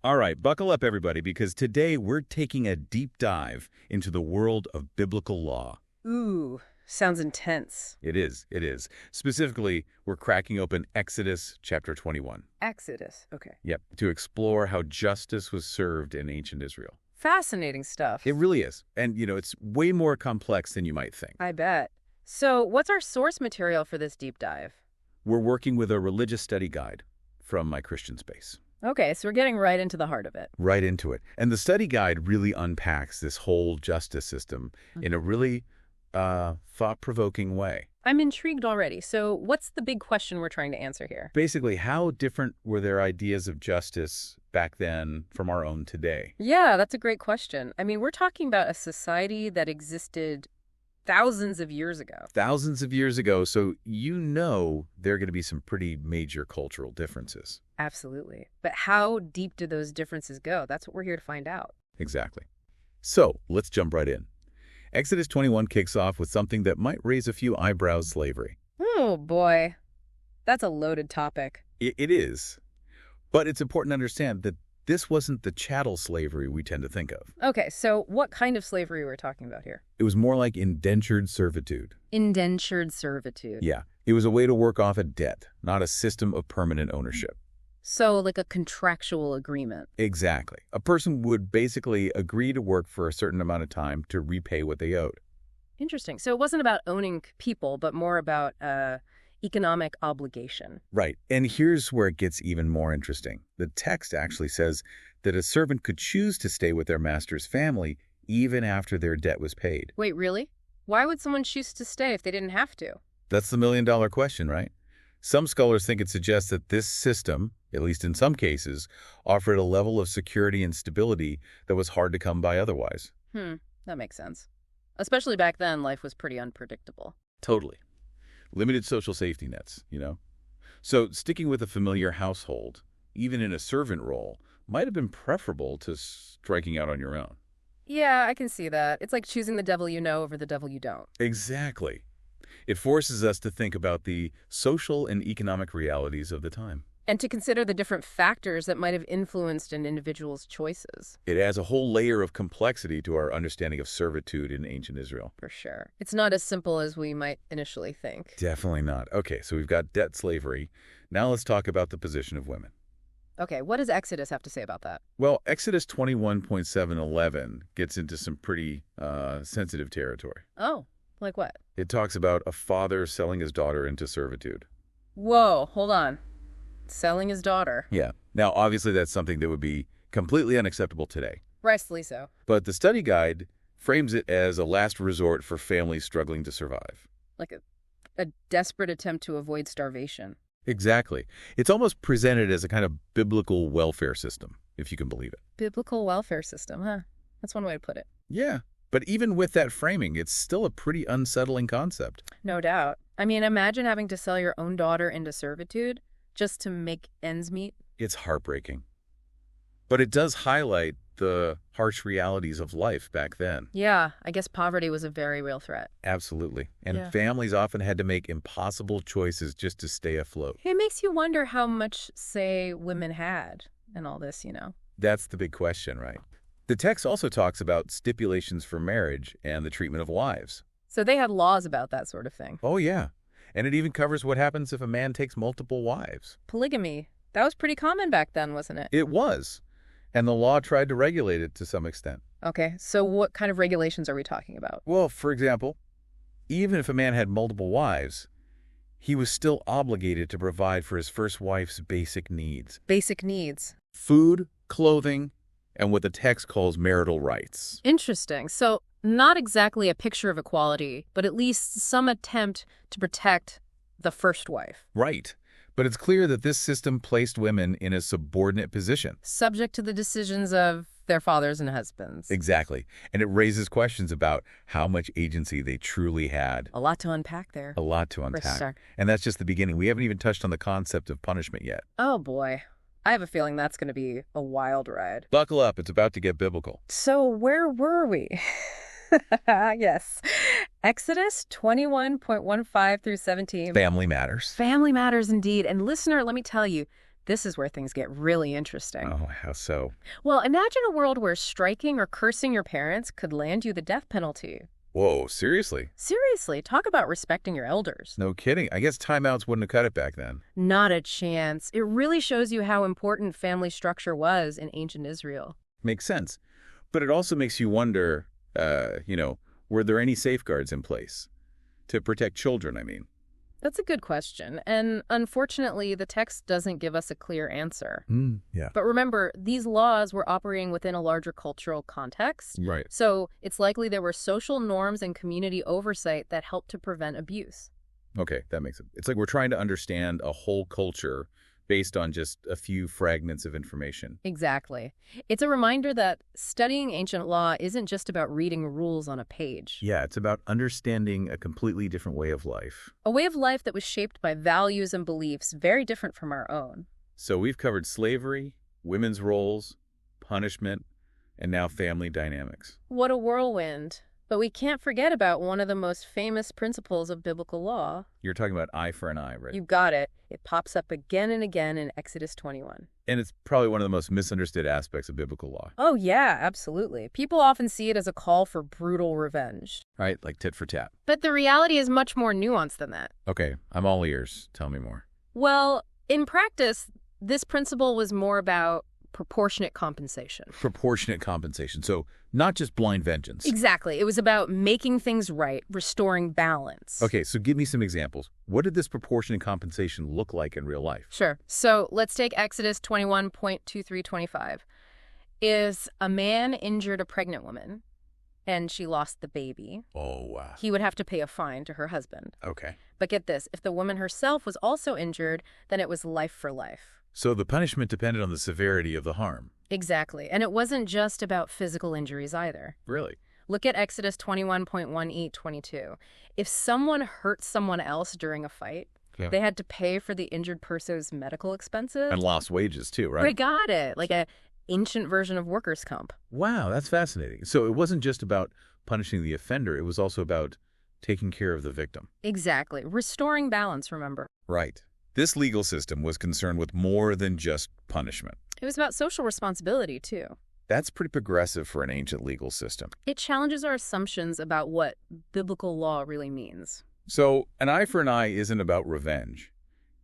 All right, buckle up, everybody, because today we're taking a deep dive into the world of biblical law. Ooh, sounds intense. It is, it is. Specifically, we're cracking open Exodus chapter 21. Exodus, okay. Yep, to explore how justice was served in ancient Israel. Fascinating stuff. It really is. And, it's way more complex than you might think. I bet. So what's our source material for this deep dive? We're working with a religious study guide from My Christian Space. Okay, so we're getting right into the heart of it. Right into it. And the study guide really unpacks this whole justice system in a really thought-provoking way. I'm intrigued already. So what's the big question we're trying to answer here? Basically, how different were their ideas of justice back then from our own today? Yeah, that's a great question. I mean, we're talking about a society that existed thousands of years ago. Thousands of years ago, so there are going to be some pretty major cultural differences. Absolutely. But how deep do those differences go? That's what we're here to find out. Exactly. So, let's jump right in. Exodus 21 kicks off with something that might raise a few eyebrows: slavery. Oh, boy. That's a loaded topic. It is. But it's important to understand that this wasn't the chattel slavery we tend to think of. Okay, so what kind of slavery we're talking about here? It was more like indentured servitude. Indentured servitude. Yeah. It was a way to work off a debt, not a system of permanent ownership. So like a contractual agreement. Exactly. A person would basically agree to work for a certain amount of time to repay what they owed. Interesting. So it wasn't about owning people, but more about economic obligation. Right. And here's where it gets even more interesting. The text actually says that a servant could choose to stay with their master's family even after their debt was paid. Wait, really? Why would someone choose to stay if they didn't have to? That's the million-dollar question, right? Some scholars think it suggests that this system, at least in some cases, offered a level of security and stability that was hard to come by otherwise. That makes sense. Especially back then, life was pretty unpredictable. Totally. Limited social safety nets, So sticking with a familiar household, even in a servant role, might have been preferable to striking out on your own. Yeah, I can see that. It's like choosing the devil you know over the devil you don't. Exactly. It forces us to think about the social and economic realities of the time. And to consider the different factors that might have influenced an individual's choices. It adds a whole layer of complexity to our understanding of servitude in ancient Israel. For sure. It's not as simple as we might initially think. Definitely not. Okay, so we've got debt slavery. Now let's talk about the position of women. Okay, what does Exodus have to say about that? Well, Exodus 21.711 gets into some pretty sensitive territory. Oh, like what? It talks about a father selling his daughter into servitude. Whoa, hold on. Selling his daughter. Yeah. Now, obviously, that's something that would be completely unacceptable today. Rightfully so. But the study guide frames it as a last resort for families struggling to survive. Like a desperate attempt to avoid starvation. Exactly. It's almost presented as a kind of biblical welfare system, if you can believe it. Biblical welfare system, huh? That's one way to put it. Yeah. But even with that framing, it's still a pretty unsettling concept. No doubt. I mean, imagine having to sell your own daughter into servitude just to make ends meet. It's heartbreaking. But it does highlight the harsh realities of life back then. Yeah, I guess poverty was a very real threat. Absolutely. And Yeah. families often had to make impossible choices just to stay afloat. It makes you wonder how much say women had in all this, That's the big question, right? The text also talks about stipulations for marriage and the treatment of wives. So they had laws about that sort of thing. Oh, yeah. And it even covers what happens if a man takes multiple wives. Polygamy. That was pretty common back then, wasn't it? It was. And the law tried to regulate it to some extent. Okay, so what kind of regulations are we talking about? Well, for example, even if a man had multiple wives, he was still obligated to provide for his first wife's basic needs. Basic needs. Food, clothing, and what the text calls marital rights. Interesting. So not exactly a picture of equality, but at least some attempt to protect the first wife. Right. But it's clear that this system placed women in a subordinate position. Subject to the decisions of their fathers and husbands. Exactly. And it raises questions about how much agency they truly had. A lot to unpack there. A lot to For a unpack. start. And that's just the beginning. We haven't even touched on the concept of punishment yet. Oh boy. I have a feeling that's going to be a wild ride. Buckle up. It's about to get biblical. So where were we? Yes. Exodus 21.15 through 17. Family matters. Family matters indeed. And listener, let me tell you, This is where things get really interesting. Oh, how so? Well, imagine a world where striking or cursing your parents could land you the death penalty. Whoa, seriously? Seriously, talk about respecting your elders. No kidding. I guess timeouts wouldn't have cut it back then. Not a chance. It really shows you how important family structure was in ancient Israel. Makes sense. But it also makes you wonder, were there any safeguards in place? To protect children, I mean. That's a good question, and unfortunately, the text doesn't give us a clear answer. Yeah. But remember, these laws were operating within a larger cultural context, Right. so it's likely there were social norms and community oversight that helped to prevent abuse. Okay, that makes sense. It's like we're trying to understand a whole culture based on just a few fragments of information. Exactly. It's a reminder that studying ancient law isn't just about reading rules on a page. Yeah, it's about understanding a completely different way of life. A way of life that was shaped by values and beliefs very different from our own. So we've covered slavery, women's roles, punishment, and now family dynamics. What a whirlwind. But we can't forget about one of the most famous principles of biblical law. You're talking about eye for an eye, right? You got it. It pops up again and again in Exodus 21. And it's probably one of the most misunderstood aspects of biblical law. Oh, yeah, absolutely. People often see it as a call for brutal revenge. Right? Like tit for tat. But the reality is much more nuanced than that. Okay, I'm all ears. Tell me more. Well, in practice, this principle was more about proportionate compensation. Proportionate compensation. So not just blind vengeance. Exactly. It was about making things right, restoring balance. Okay, so give me some examples. What did this proportionate compensation look like in real life? Sure. So let's take Exodus 21.2325. If a man injured a pregnant woman and she lost the baby, Oh, wow. he would have to pay a fine to her husband. Okay. But get this, if the woman herself was also injured, then it was life for life. So the punishment depended on the severity of the harm. Exactly. And it wasn't just about physical injuries either. Really? Look at Exodus 21.1822. If someone hurt someone else during a fight, Yeah. they had to pay for the injured person's medical expenses. And lost wages too, right? We got it. Like a ancient version of workers' comp. Wow, that's fascinating. So it wasn't just about punishing the offender, it was also about taking care of the victim. Exactly. Restoring balance, remember. Right. This legal system was concerned with more than just punishment. It was about social responsibility, too. That's pretty progressive for an ancient legal system. It challenges our assumptions about what biblical law really means. So an eye for an eye isn't about revenge.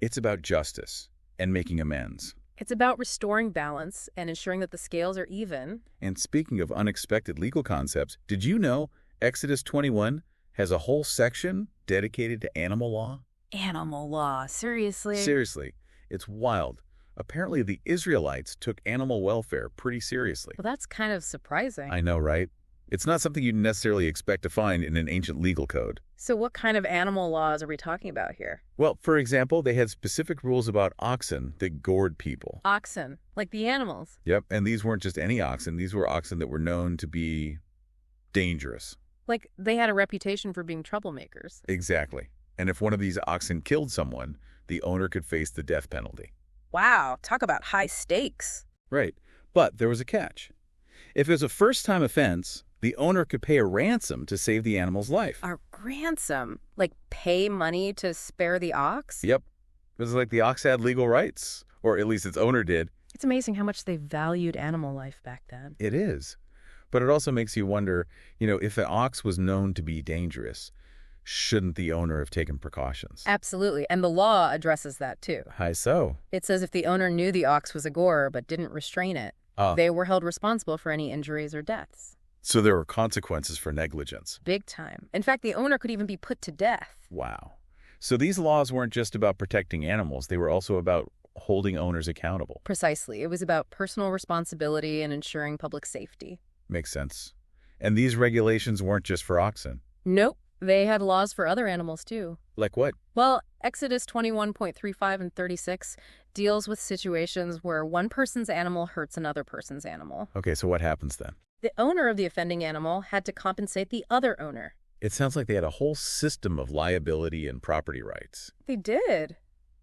It's about justice and making amends. It's about restoring balance and ensuring that the scales are even. And speaking of unexpected legal concepts, did you know Exodus 21 has a whole section dedicated to animal law? Animal law, seriously? Seriously, it's wild. Apparently, the Israelites took animal welfare pretty seriously. Well, that's kind of surprising. I know, right? It's not something you'd necessarily expect to find in an ancient legal code. So what kind of animal laws are we talking about here? Well, for example, they had specific rules about oxen that gored people. Oxen, like the animals. Yep, and these weren't just any oxen. These were oxen that were known to be dangerous. Like they had a reputation for being troublemakers. Exactly. And if one of these oxen killed someone, the owner could face the death penalty. Wow, talk about high stakes. Right. But there was a catch. If it was a first-time offense, the owner could pay a ransom to save the animal's life. A ransom? Like pay money to spare the ox? Yep. It was like the ox had legal rights, or at least its owner did. It's amazing how much they valued animal life back then. It is. But it also makes you wonder, if an ox was known to be dangerous, shouldn't the owner have taken precautions? Absolutely. And the law addresses that too. How so? It says if the owner knew the ox was a gorer but didn't restrain it, they were held responsible for any injuries or deaths. So there were consequences for negligence. Big time. In fact, the owner could even be put to death. Wow. So these laws weren't just about protecting animals. They were also about holding owners accountable. Precisely. It was about personal responsibility and ensuring public safety. Makes sense. And these regulations weren't just for oxen. Nope. They had laws for other animals, too. Like what? Well, Exodus 21.35 and 36 deals with situations where one person's animal hurts another person's animal. Okay, so what happens then? The owner of the offending animal had to compensate the other owner. It sounds like they had a whole system of liability and property rights. They did.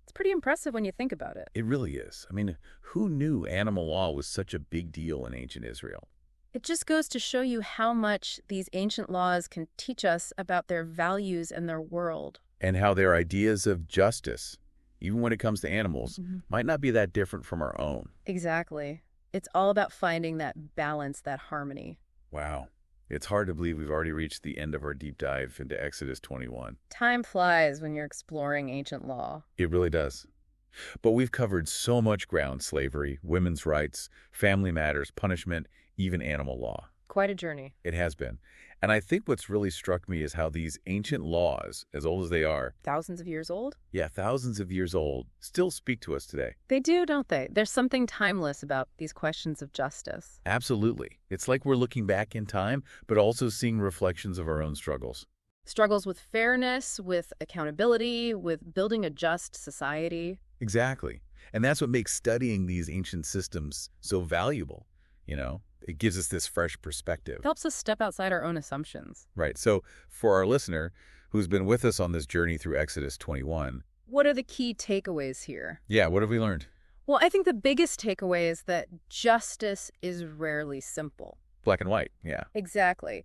It's pretty impressive when you think about it. It really is. I mean, who knew animal law was such a big deal in ancient Israel? It just goes to show you how much these ancient laws can teach us about their values and their world. And how their ideas of justice even when it comes to animals, might not be that different from our own. Exactly. It's all about finding that balance, that harmony. Wow. It's hard to believe we've already reached the end of our deep dive into Exodus 21. Time flies when you're exploring ancient law. It really does. But we've covered so much ground: slavery, women's rights, family matters, punishment, even animal law. Quite a journey. It has been. And I think what's really struck me is how these ancient laws, as old as they are, Thousands of years old? yeah, thousands of years old, still speak to us today. They do, don't they? There's something timeless about these questions of justice. Absolutely. It's like we're looking back in time, but also seeing reflections of our own struggles. Struggles with fairness, with accountability, with building a just society. Exactly. And that's what makes studying these ancient systems so valuable, you know? It gives us this fresh perspective. It helps us step outside our own assumptions. Right. So for our listener who's been with us on this journey through Exodus 21, What are the key takeaways here? yeah, what have we learned? Well, I think the biggest takeaway is that justice is rarely simple. Black and white, yeah. Exactly.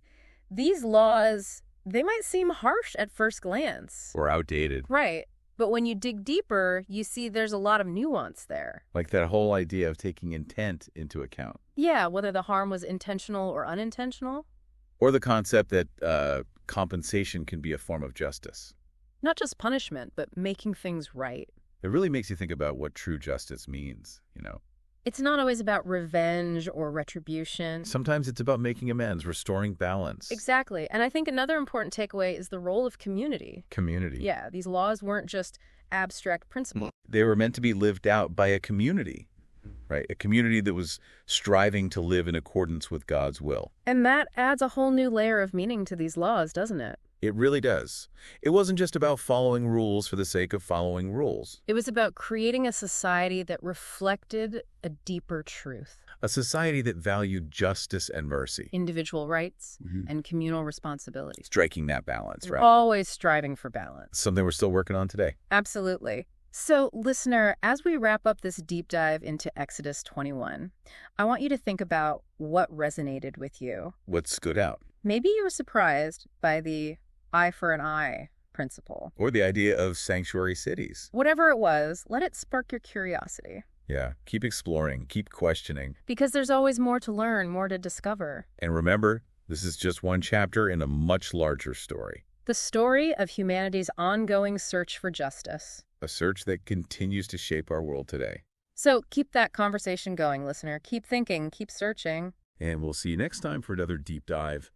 These laws, they might seem harsh at first glance. Or outdated. Right. But when you dig deeper, you see there's a lot of nuance there. Like that whole idea of taking intent into account. Yeah, whether the harm was intentional or unintentional. Or the concept that compensation can be a form of justice. Not just punishment, but making things right. It really makes you think about what true justice means, you know. It's not always about revenge or retribution. Sometimes it's about making amends, restoring balance. Exactly. And I think another important takeaway is the role of community. Community. Yeah, these laws weren't just abstract principles. They were meant to be lived out by a community, right? A community that was striving to live in accordance with God's will. And that adds a whole new layer of meaning to these laws, doesn't it? It really does. It wasn't just about following rules for the sake of following rules. It was about creating a society that reflected a deeper truth. A society that valued justice and mercy. Individual rights and communal responsibility. Striking that balance, right? Always striving for balance. Something we're still working on today. Absolutely. So, listener, as we wrap up this deep dive into Exodus 21, I want you to think about what resonated with you. What stood out? Maybe you were surprised by the eye for an eye principle. Or the idea of sanctuary cities. Whatever it was, let it spark your curiosity. Yeah, keep exploring, keep questioning. Because there's always more to learn, more to discover. And remember, this is just one chapter in a much larger story. The story of humanity's ongoing search for justice. A search that continues to shape our world today. So keep that conversation going, listener. Keep thinking, keep searching. And we'll see you next time for another deep dive